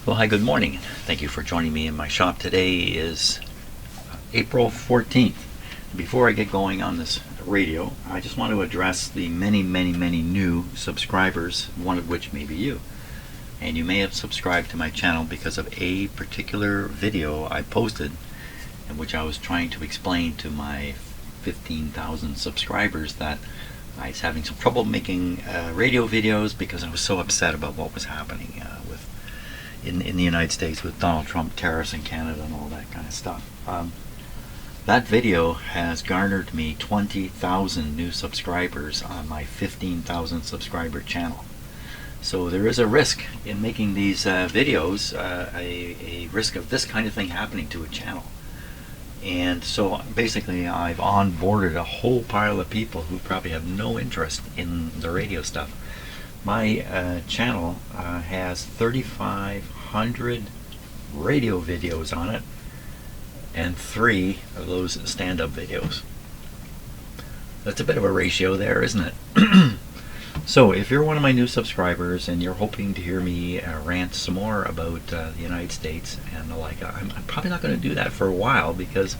Well, hi, good morning. Thank you for joining me in my shop. Today is April 14th. Before I get going on this radio, I just want to address the many new subscribers, one of which may be you. And you may have subscribed to my channel because of a particular video I posted in which I was trying to explain to my 15,000 subscribers that I was having some trouble making radio videos because I was so upset about what was happening in the United States with Donald Trump, tariffs in Canada, and all that kind of stuff. That video has garnered me 20,000 new subscribers on my 15,000 subscriber channel. So there is a risk in making these videos, a risk of this kind of thing happening to a channel. And so basically I've onboarded a whole pile of people who probably have no interest in the radio stuff. My channel has 3,500 radio videos on it and 3 of those stand-up videos. That's a bit of a ratio there, isn't it? So if you're one of my new subscribers and you're hoping to hear me rant some more about the United States and the like, I'm probably not going to do that for a while because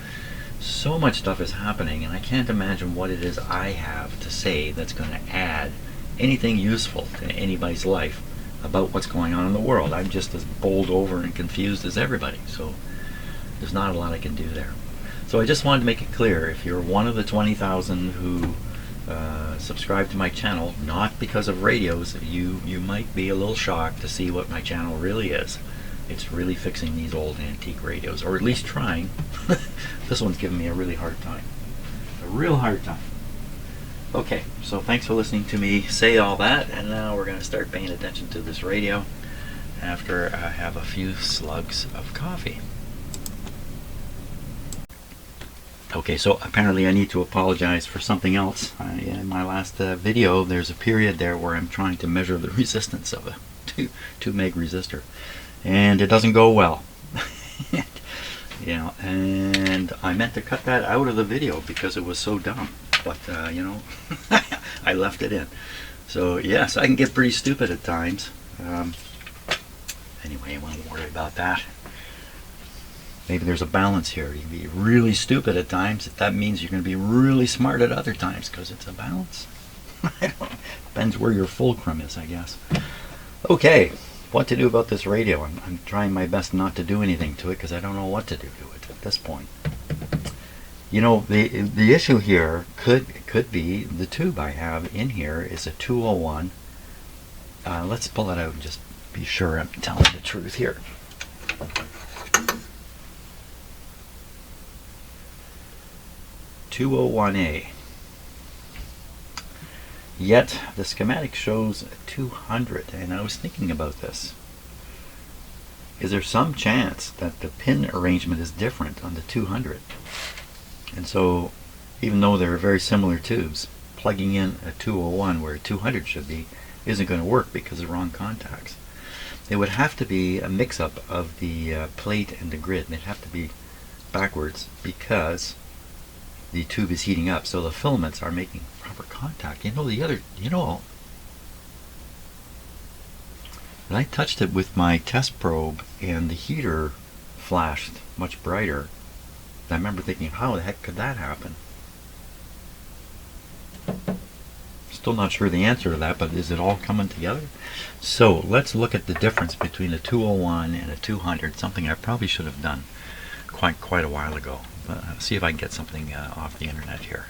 so much stuff is happening and I can't imagine what it is I have to say that's going to add anything useful to anybody's life about what's going on in the world. I'm just as bowled over and confused as everybody, so there's not a lot I can do there. So I just wanted to make it clear, if you're one of the 20,000 who subscribe to my channel, not because of radios, you might be a little shocked to see what my channel really is. It's really fixing these old antique radios, or at least trying. This one's giving me a really hard time. A real hard time. Okay, so thanks for listening to me say all that, and now we're going to start paying attention to this radio after I have a few slugs of coffee. Okay, so apparently I need to apologize for something else. In my last video, there's a period there where I'm trying to measure the resistance of a 2 meg resistor, and it doesn't go well. You know, and I meant to cut that out of the video because it was so dumb, but you know, I left it in. So yes, I can get pretty stupid at times. Anyway, I won't worry about that. Maybe there's a balance here. You can be really stupid at times. That means you're going to be really smart at other times because it's a balance. Depends where your fulcrum is, I guess. Okay, what to do about this radio? I'm trying my best not to do anything to it because I don't know what to do to it at this point. You know, the issue here could be the tube I have in here is a 201. Let's pull it out and just be sure I'm telling the truth here. (201A). Yet the schematic shows 200, and I was thinking about this. Is there some chance that the pin arrangement is different on the 200? And so, even though they're very similar tubes, plugging in a 201 where a 200 should be isn't going to work because of the wrong contacts. It would have to be a mix-up of the plate and the grid. They'd have to be backwards because the tube is heating up, so the filaments are making proper contact. And I touched it with my test probe and the heater flashed much brighter. I remember thinking, how the heck could that happen? Still not sure the answer to that, but is it all coming together? So let's look at the difference between a 201 and a 200, something I probably should have done quite a while ago. But see if I can get something off the internet here.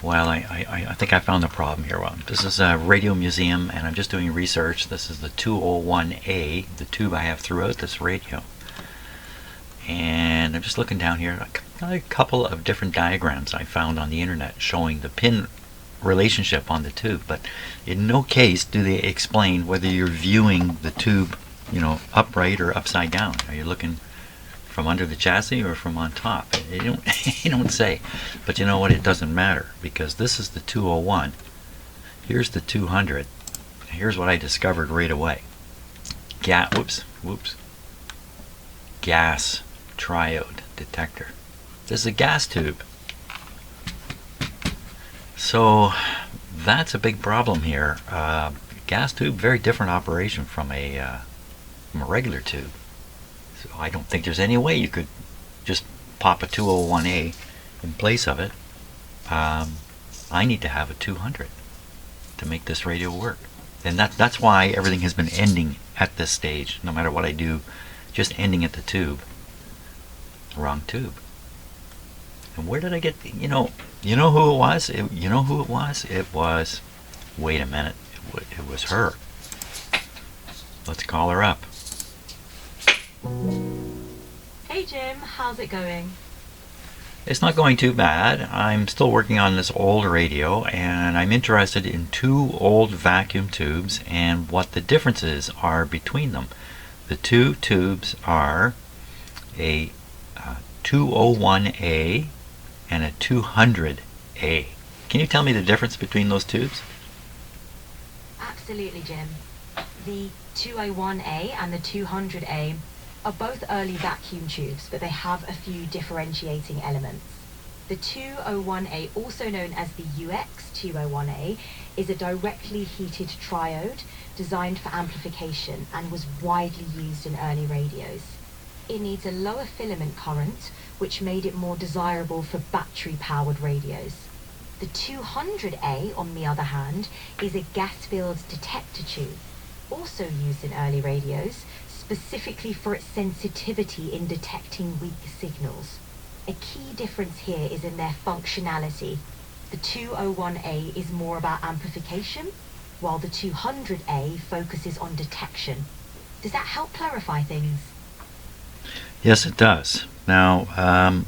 Well, I think I found the problem here. Well, this is a radio museum, and I'm just doing research. This is the 201A, the tube I have throughout this radio. And I'm just looking down here. A couple of different diagrams I found on the internet showing the pin relationship on the tube, but in no case do they explain whether you're viewing the tube, you know, upright or upside down. Are you looking from under the chassis or from on top? They don't say. But you know what? It doesn't matter because this is the 201. Here's the 200. Here's what I discovered right away. Gas triode detector. This is a gas tube. So that's a big problem here. Gas tube, very different operation from a from a regular tube. So I don't think there's any way you could just pop a 201A in place of it. I need to have a 200 to make this radio work. And that's why everything has been ending at this stage, no matter what I do, just ending at the tube. Wrong tube. And where did I get you know who it was? You know who it was? It was, wait a minute, it was her. Let's call her up. Hey Jim, how's it going? It's not going too bad. I'm still working on this old radio, and I'm interested in two old vacuum tubes and what the differences are between them. The two tubes are a 201A and a 200A. Can you tell me the difference between those tubes? Absolutely, Jim. The 201A and the 200A are both early vacuum tubes, but they have a few differentiating elements. The 201A, also known as the UX201A, is a directly heated triode designed for amplification and was widely used in early radios. It needs a lower filament current, which made it more desirable for battery-powered radios. The 200A, on the other hand, is a gas-filled detector tube, also used in early radios, specifically for its sensitivity in detecting weak signals. A key difference here is in their functionality. The 201A is more about amplification, while the 200A focuses on detection. Does that help clarify things? Yes, it does. Now,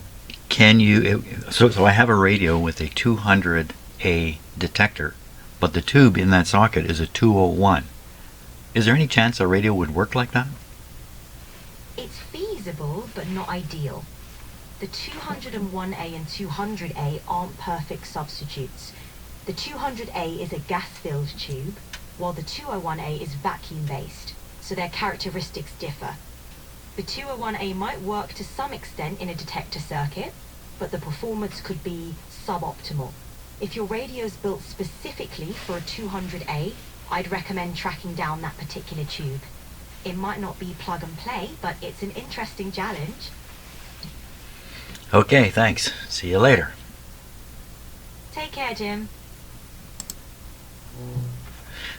can you... So I have a radio with a 200A detector, but the tube in that socket is a 201. Is there any chance a radio would work like that? It's feasible, but not ideal. The 201A and 200A aren't perfect substitutes. The 200A is a gas-filled tube, while the 201A is vacuum-based, so their characteristics differ. The 201A might work to some extent in a detector circuit, but the performance could be suboptimal. If your radio is built specifically for a 200A, I'd recommend tracking down that particular tube. It might not be plug and play, but it's an interesting challenge. Okay, thanks. See you later. Take care, Jim.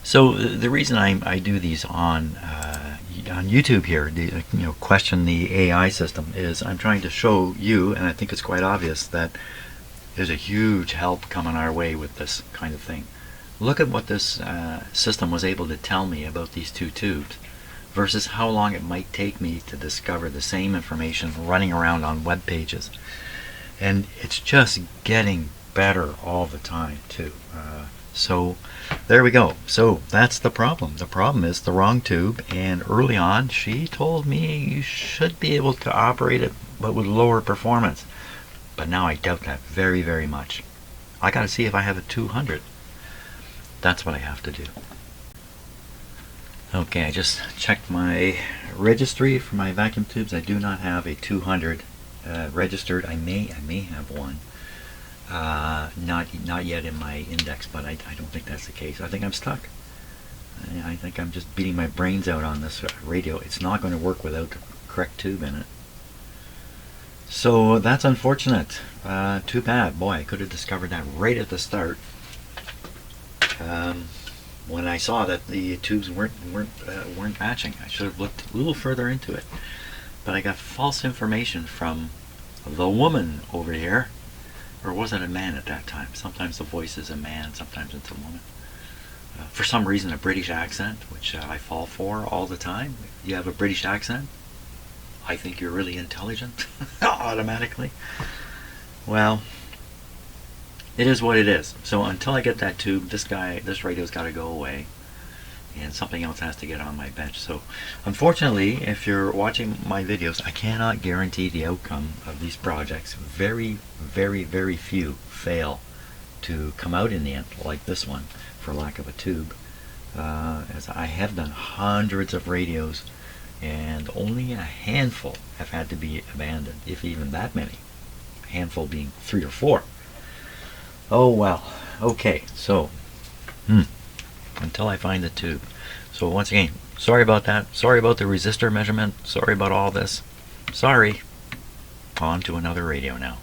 So the reason I do these on YouTube here, question the AI system, is I'm trying to show you, and I think it's quite obvious, that there's a huge help coming our way with this kind of thing. Look at what this system was able to tell me about these two tubes versus how long it might take me to discover the same information running around on web pages. And it's just getting better all the time too. So there we go. So that's the problem. The problem is the wrong tube, and early on she told me you should be able to operate it but with lower performance. But now I doubt that very, very much. I gotta see if I have a 200. That's what I have to do. Okay, I just checked my registry for my vacuum tubes. I do not have a 200 registered. I may have one. Not yet in my index, but I don't think that's the case. I think I'm stuck. I think I'm just beating my brains out on this radio. It's not going to work without the correct tube in it. So that's unfortunate. Too bad. Boy, I could have discovered that right at the start. When I saw that the tubes weren't matching. I should have looked a little further into it. But I got false information from the woman over here. Or was it a man at that time? Sometimes the voice is a man, sometimes it's a woman. For some reason, a British accent, which I fall for all the time. You have a British accent, I think you're really intelligent, automatically. Well, it is what it is. So until I get that tube, this radio's got to go away, and something else has to get on my bench. So unfortunately, if you're watching my videos, I cannot guarantee the outcome of these projects. Very, very, very few fail to come out in the end, like this one, for lack of a tube. As I have done hundreds of radios, and only a handful have had to be abandoned, if even that many. A handful being 3 or 4. Oh well. Okay, so until I find the tube. So once again, Sorry about that. Sorry about the resistor measurement. Sorry about all this. Sorry. On to another radio now.